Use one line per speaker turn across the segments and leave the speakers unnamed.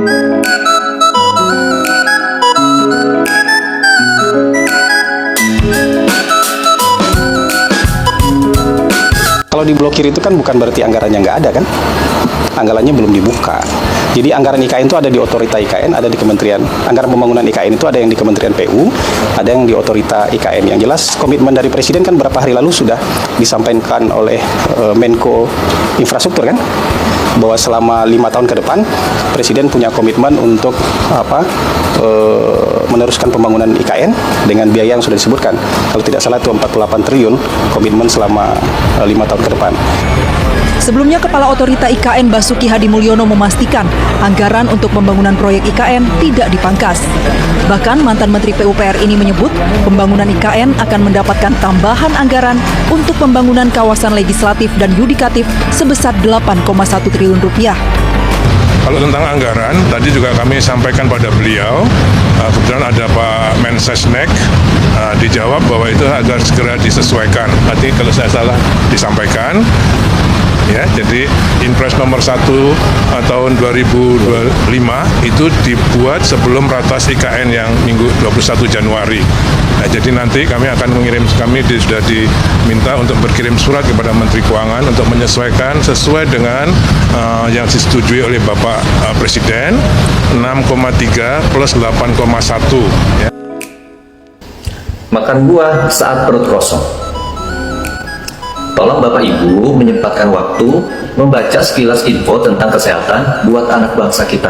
Kalau diblokir itu kan bukan berarti anggarannya nggak ada kan? Anggarannya belum dibuka. Jadi anggaran IKN itu ada di otorita IKN, ada di Kementerian, anggaran pembangunan IKN itu ada yang di Kementerian PU, ada yang di otorita IKN. Yang jelas komitmen dari Presiden kan beberapa hari lalu sudah disampaikan oleh Menko Infrastruktur kan, bahwa selama 5 tahun ke depan Presiden punya komitmen untuk meneruskan pembangunan IKN dengan biaya yang sudah disebutkan. Kalau tidak salah itu 48 triliun komitmen selama 5 tahun ke depan.
Sebelumnya, Kepala Otorita IKN Basuki Hadimulyono memastikan anggaran untuk pembangunan proyek IKN tidak dipangkas. Bahkan mantan Menteri PUPR ini menyebut pembangunan IKN akan mendapatkan tambahan anggaran untuk pembangunan kawasan legislatif dan yudikatif sebesar 8,1 triliun rupiah.
Kalau tentang anggaran, tadi juga kami sampaikan pada beliau, kebetulan ada Pak Mensesnek, dijawab bahwa itu agar segera disesuaikan. Tadi kalau saya salah disampaikan, ya, jadi Inpres nomor 1 tahun 2025 itu dibuat sebelum ratas IKN yang minggu 21 Januari. Nah, jadi nanti kami akan sudah diminta untuk berkirim surat kepada Menteri Keuangan untuk menyesuaikan sesuai dengan yang disetujui oleh Bapak Presiden, 6,3 plus 8,1. Ya.
Makan buah saat perut kosong. Tolong Bapak Ibu menyempatkan waktu membaca sekilas info tentang kesehatan buat anak bangsa kita.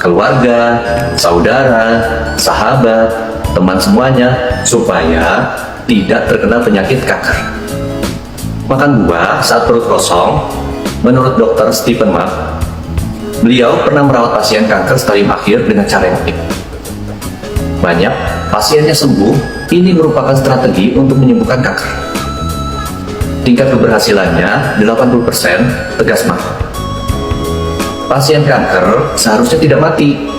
Keluarga, saudara, sahabat, teman semuanya, supaya tidak terkena penyakit kanker. Makan buah saat perut kosong, menurut Dr. Stephen Mark, beliau pernah merawat pasien kanker stadium akhir dengan cara yang unik. Banyak pasiennya sembuh, ini merupakan strategi untuk menyembuhkan kanker. Tingkat keberhasilannya 80%, tegas Mark. Pasien kanker seharusnya tidak mati.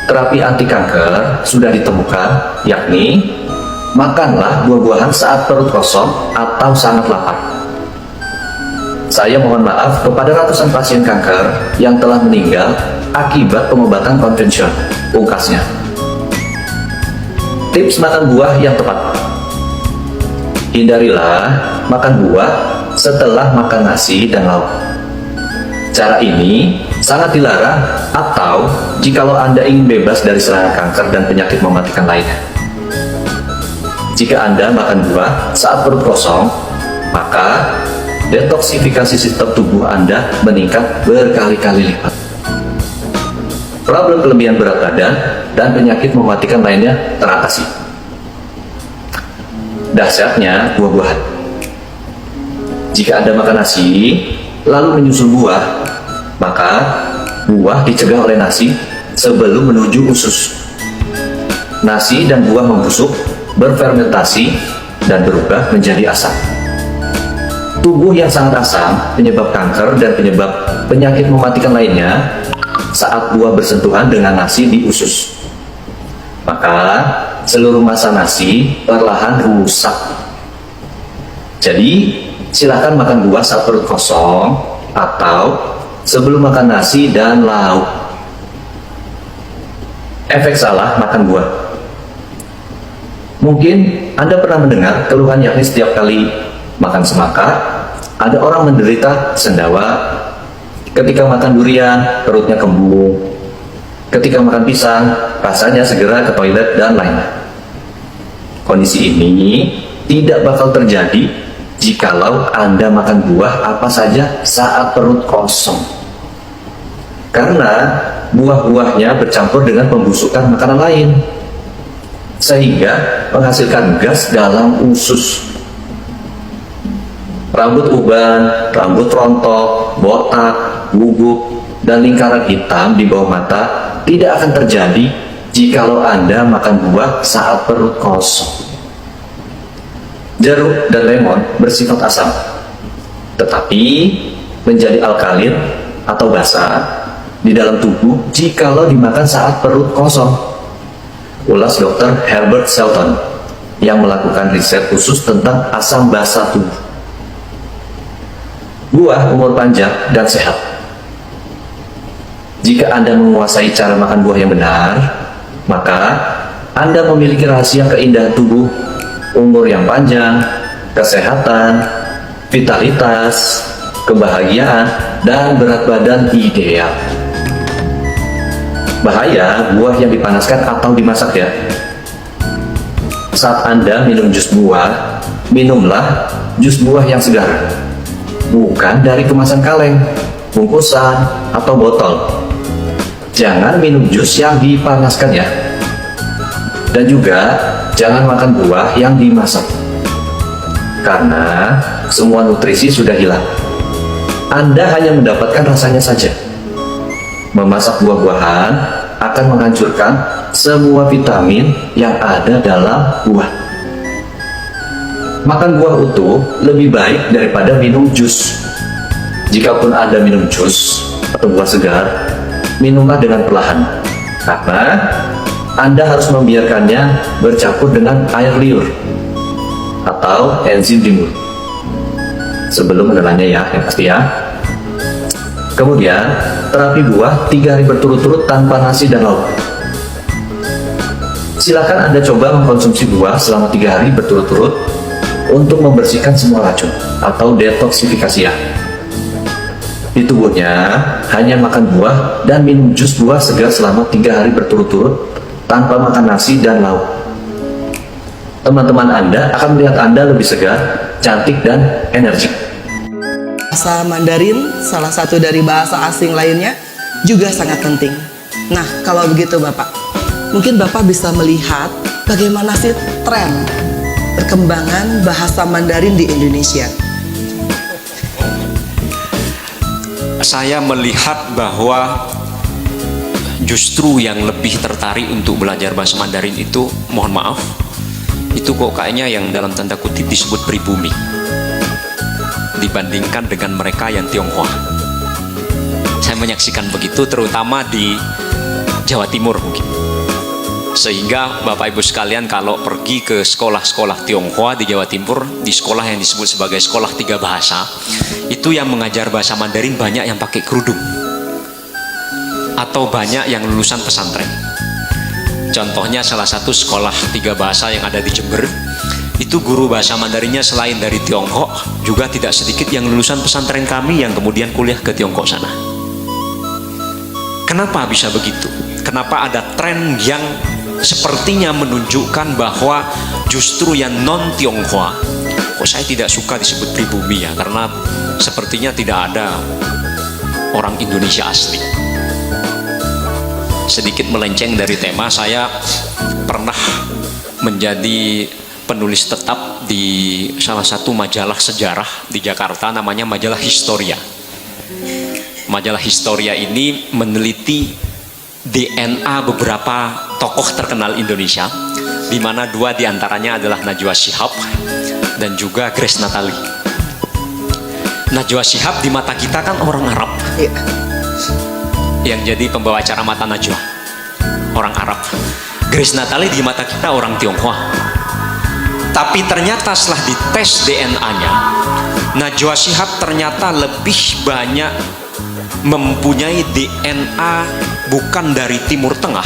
Terapi anti kanker sudah ditemukan, yakni makanlah buah-buahan saat perut kosong atau sangat lapar. Saya mohon maaf kepada ratusan pasien kanker yang telah meninggal akibat pengobatan konvensional, pungkasnya. Tips makan buah yang tepat. Hindarilah makan buah setelah makan nasi dan lauk. Cara ini sangat dilarang atau jikalau Anda ingin bebas dari serangan kanker dan penyakit mematikan lainnya. Jika Anda makan buah saat perut kosong, maka detoksifikasi sistem tubuh Anda meningkat berkali-kali lipat. Problem kelebihan berat badan dan penyakit mematikan lainnya teratasi. Dahsyatnya buah-buahan. Jika Anda makan nasi, lalu menyusul buah, maka buah dicegah oleh nasi sebelum menuju usus. Nasi dan buah membusuk, berfermentasi, dan berubah menjadi asam. Tubuh yang sangat asam, penyebab kanker dan penyebab penyakit mematikan lainnya saat buah bersentuhan dengan nasi di usus. Maka seluruh massa nasi perlahan rusak. Jadi, silakan makan buah saat perut kosong atau sebelum makan nasi dan lauk. Efek salah makan buah. Mungkin Anda pernah mendengar keluhan, yakni setiap kali makan semangka, ada orang menderita sendawa. Ketika makan durian, perutnya kembung. Ketika makan pisang, rasanya segera ke toilet dan lainnya. Kondisi ini tidak bakal terjadi jikalau Anda makan buah apa saja saat perut kosong. Karena buah-buahnya bercampur dengan pembusukan makanan lain, sehingga menghasilkan gas dalam usus. Rambut uban, rambut rontok, botak, gugup, dan lingkaran hitam di bawah mata tidak akan terjadi jikalau Anda makan buah saat perut kosong. Jeruk dan lemon bersifat asam, tetapi menjadi alkalin atau basa di dalam tubuh jikalau dimakan saat perut kosong. Ulas Dr. Herbert Shelton yang melakukan riset khusus tentang asam basa tubuh. Buah umur panjang dan sehat. Jika Anda menguasai cara makan buah yang benar, maka Anda memiliki rahasia keindahan tubuh, umur yang panjang, kesehatan, vitalitas, kebahagiaan, dan berat badan ideal. Bahaya buah yang dipanaskan atau dimasak ya. Saat Anda minum jus buah, minumlah jus buah yang segar, bukan dari kemasan kaleng, bungkusan, atau botol. Jangan minum jus yang dipanaskan ya. Dan juga jangan makan buah yang dimasak, karena semua nutrisi sudah hilang. Anda hanya mendapatkan rasanya saja. Memasak buah-buahan akan menghancurkan semua vitamin yang ada dalam buah. Makan buah utuh lebih baik daripada minum jus. Jikapun Anda minum jus atau buah segar, minumlah dengan perlahan, karena Anda harus membiarkannya bercampur dengan air liur atau enzim di mulut sebelum menelannya ya, yang pasti ya. Kemudian, terapi buah 3 hari berturut-turut tanpa nasi dan lauk. Silakan Anda coba mengkonsumsi buah selama 3 hari berturut-turut untuk membersihkan semua racun atau detoksifikasi ya. Di tubuhnya hanya makan buah dan minum jus buah segar selama 3 hari berturut-turut tanpa makan nasi dan lauk. Teman-teman Anda akan melihat Anda lebih segar, cantik, dan energik.
Bahasa Mandarin, salah satu dari bahasa asing lainnya, juga sangat penting. Nah, kalau begitu Bapak, mungkin Bapak bisa melihat bagaimana sih tren perkembangan bahasa Mandarin di Indonesia.
Saya melihat bahwa justru yang lebih tertarik untuk belajar bahasa Mandarin itu, mohon maaf, itu kok kayaknya yang dalam tanda kutip disebut pribumi dibandingkan dengan mereka yang Tionghoa. Saya menyaksikan begitu, terutama di Jawa Timur mungkin. Sehingga Bapak Ibu sekalian kalau pergi ke sekolah-sekolah Tionghoa di Jawa Timur, di sekolah yang disebut sebagai sekolah 3 bahasa, itu yang mengajar bahasa Mandarin banyak yang pakai kerudung atau banyak yang lulusan pesantren. Contohnya salah satu sekolah 3 bahasa yang ada di Jember, itu guru bahasa Mandarinnya selain dari Tiongkok, juga tidak sedikit yang lulusan pesantren kami yang kemudian kuliah ke Tiongkok sana. Kenapa bisa begitu? Kenapa ada tren yang sepertinya menunjukkan bahwa justru yang non-Tionghoa, kok saya tidak suka disebut pribumi ya, karena sepertinya tidak ada orang Indonesia asli. Sedikit melenceng dari tema, saya pernah menjadi penulis tetap di salah satu majalah sejarah di Jakarta, namanya majalah Historia. Majalah Historia ini meneliti DNA beberapa tokoh terkenal Indonesia, di mana 2 diantaranya adalah Najwa Shihab dan juga Grace Natali. Najwa Shihab di mata kita kan orang Arab, yang jadi pembawa acara Mata Najwa, orang Arab. Grace Natali di mata kita orang Tionghoa. Tapi ternyata setelah dites DNA-nya, Najwa Shihab ternyata lebih banyak mempunyai DNA bukan dari Timur Tengah,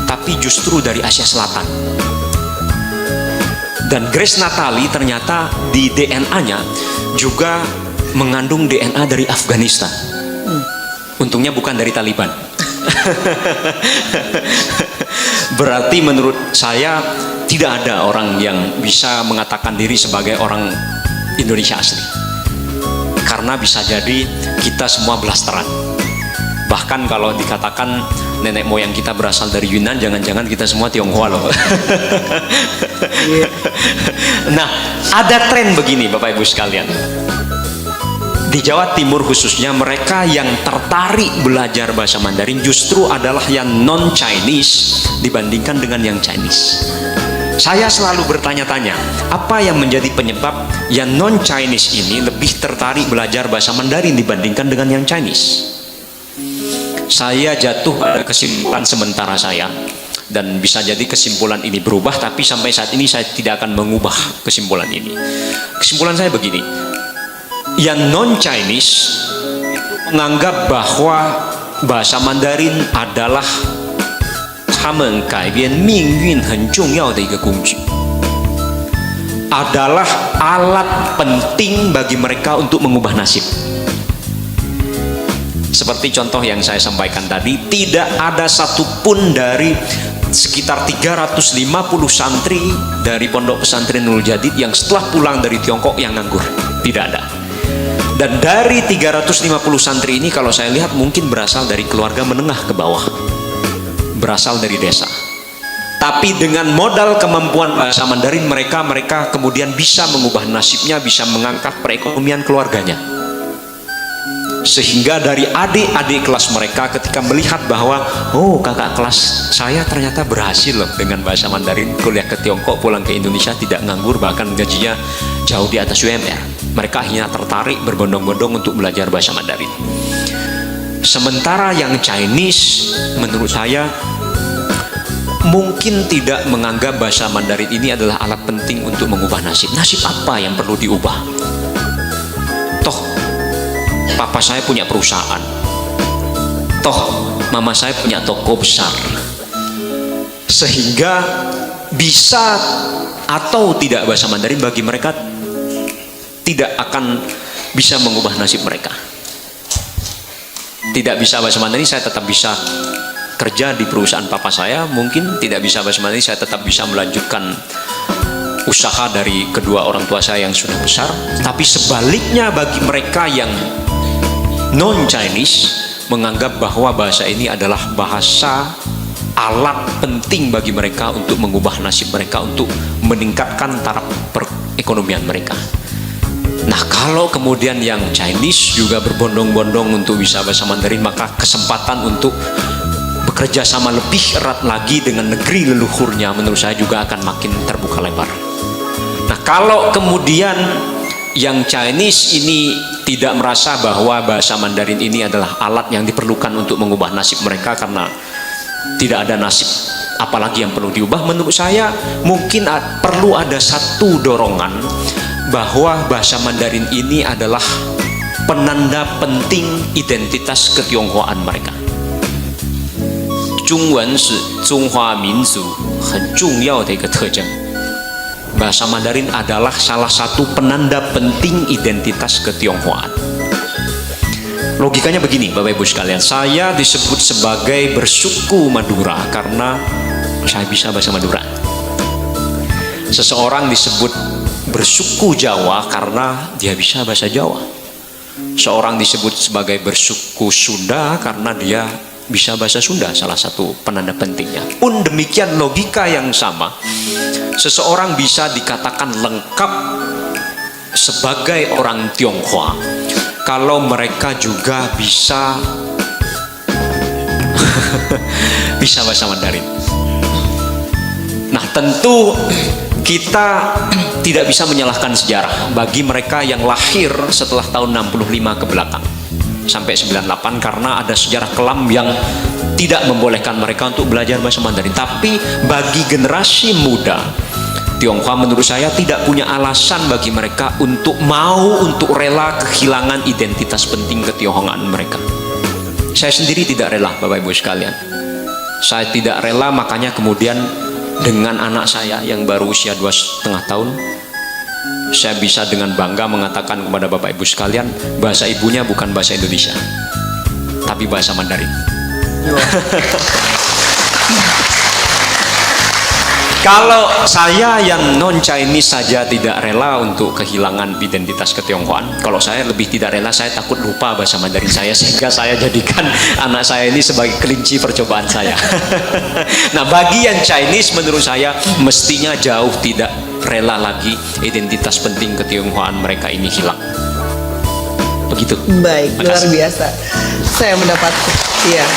tapi justru dari Asia Selatan. Dan Grace Natali ternyata di DNA-nya juga mengandung DNA dari Afghanistan. Untungnya bukan dari Taliban. Berarti menurut saya tidak ada orang yang bisa mengatakan diri sebagai orang Indonesia asli, karena bisa jadi kita semua blasteran. Bahkan kalau dikatakan nenek moyang kita berasal dari Yunan, jangan-jangan kita semua Tionghoa loh. Nah, ada tren begini Bapak Ibu sekalian. Di Jawa Timur khususnya, mereka yang tertarik belajar bahasa Mandarin justru adalah yang non-Chinese dibandingkan dengan yang Chinese. Saya selalu bertanya-tanya, apa yang menjadi penyebab yang non-Chinese ini lebih tertarik belajar bahasa Mandarin dibandingkan dengan yang Chinese? Saya jatuh pada kesimpulan sementara saya, dan bisa jadi kesimpulan ini berubah, tapi sampai saat ini saya tidak akan mengubah kesimpulan ini. Kesimpulan saya begini, yang non-Chinese menganggap bahwa bahasa Mandarin adalah 他们改变命运很重要的一个工具, adalah alat penting bagi mereka untuk mengubah nasib. Seperti contoh yang saya sampaikan tadi, tidak ada satupun dari sekitar 350 santri dari Pondok Pesantren Nurul Jadid yang setelah pulang dari Tiongkok yang nganggur. Tidak ada. Dan dari 350 santri ini kalau saya lihat mungkin berasal dari keluarga menengah ke bawah, berasal dari desa. Tapi dengan modal kemampuan bahasa Mandarin mereka kemudian bisa mengubah nasibnya, bisa mengangkat perekonomian keluarganya. Sehingga dari adik-adik kelas mereka ketika melihat bahwa oh, kakak kelas saya ternyata berhasil loh dengan bahasa Mandarin, kuliah ke Tiongkok, pulang ke Indonesia tidak nganggur, bahkan gajinya jauh di atas UMR, mereka akhirnya tertarik berbondong-bondong untuk belajar bahasa Mandarin. Sementara yang Chinese menurut saya mungkin tidak menganggap bahasa Mandarin ini adalah alat penting untuk mengubah nasib. Nasib apa yang perlu diubah? Toh papa saya punya perusahaan, toh mama saya punya toko besar, sehingga bisa atau tidak bahasa Mandarin bagi mereka tidak akan bisa mengubah nasib mereka. Tidak bisa bahasa Mandarin, saya tetap bisa kerja di perusahaan papa saya. Mungkin tidak bisa bahasa Mandarin, saya tetap bisa melanjutkan usaha dari kedua orang tua saya yang sudah besar. Tapi sebaliknya bagi mereka yang non-Chinese menganggap bahwa bahasa ini adalah bahasa alat penting bagi mereka untuk mengubah nasib mereka, untuk meningkatkan taraf perekonomian mereka. Nah, kalau kemudian yang Chinese juga berbondong-bondong untuk bisa bahasa Mandarin, maka kesempatan untuk bekerja sama lebih erat lagi dengan negeri leluhurnya menurut saya juga akan makin terbuka lebar. Nah, kalau kemudian yang Chinese ini tidak merasa bahwa bahasa Mandarin ini adalah alat yang diperlukan untuk mengubah nasib mereka karena tidak ada nasib apalagi yang perlu diubah, menurut saya mungkin perlu ada satu dorongan bahwa bahasa Mandarin ini adalah penanda penting identitas ketionghoaan mereka. 中文是中华民族很重要的一个特征. Bahasa Mandarin adalah salah satu penanda penting identitas ketionghoaan. Logikanya begini, Bapak Ibu sekalian, saya disebut sebagai bersuku Madura karena saya bisa bahasa Madura. Seseorang disebut bersuku Jawa karena dia bisa bahasa Jawa. Seorang disebut sebagai bersuku Sunda karena dia bisa bahasa Sunda, salah satu penanda pentingnya. Pun demikian logika yang sama, seseorang bisa dikatakan lengkap sebagai orang Tionghoa kalau mereka juga bisa bisa bahasa Mandarin. Nah, tentu kita tidak bisa menyalahkan sejarah bagi mereka yang lahir setelah tahun 65 ke belakang sampai 98, karena ada sejarah kelam yang tidak membolehkan mereka untuk belajar bahasa Mandarin. Tapi bagi generasi muda Tionghoa menurut saya tidak punya alasan bagi mereka untuk rela kehilangan identitas penting ketionghoaan mereka. Saya sendiri tidak rela, Bapak Ibu sekalian. Saya tidak rela, makanya kemudian dengan anak saya yang baru usia 2,5 tahun, saya bisa dengan bangga mengatakan kepada Bapak Ibu sekalian, bahasa ibunya bukan bahasa Indonesia, tapi bahasa Mandarin. Kalau saya yang non-Chinese saja tidak rela untuk kehilangan identitas ketionghoaan, kalau saya lebih tidak rela, saya takut lupa bahasa Mandarin saya, sehingga saya jadikan anak saya ini sebagai kelinci percobaan saya. Nah, bagi yang Chinese menurut saya mestinya jauh tidak rela lagi identitas penting ketionghoaan mereka ini hilang. Begitu.
Baik, luar biasa. Saya mendapat, ya,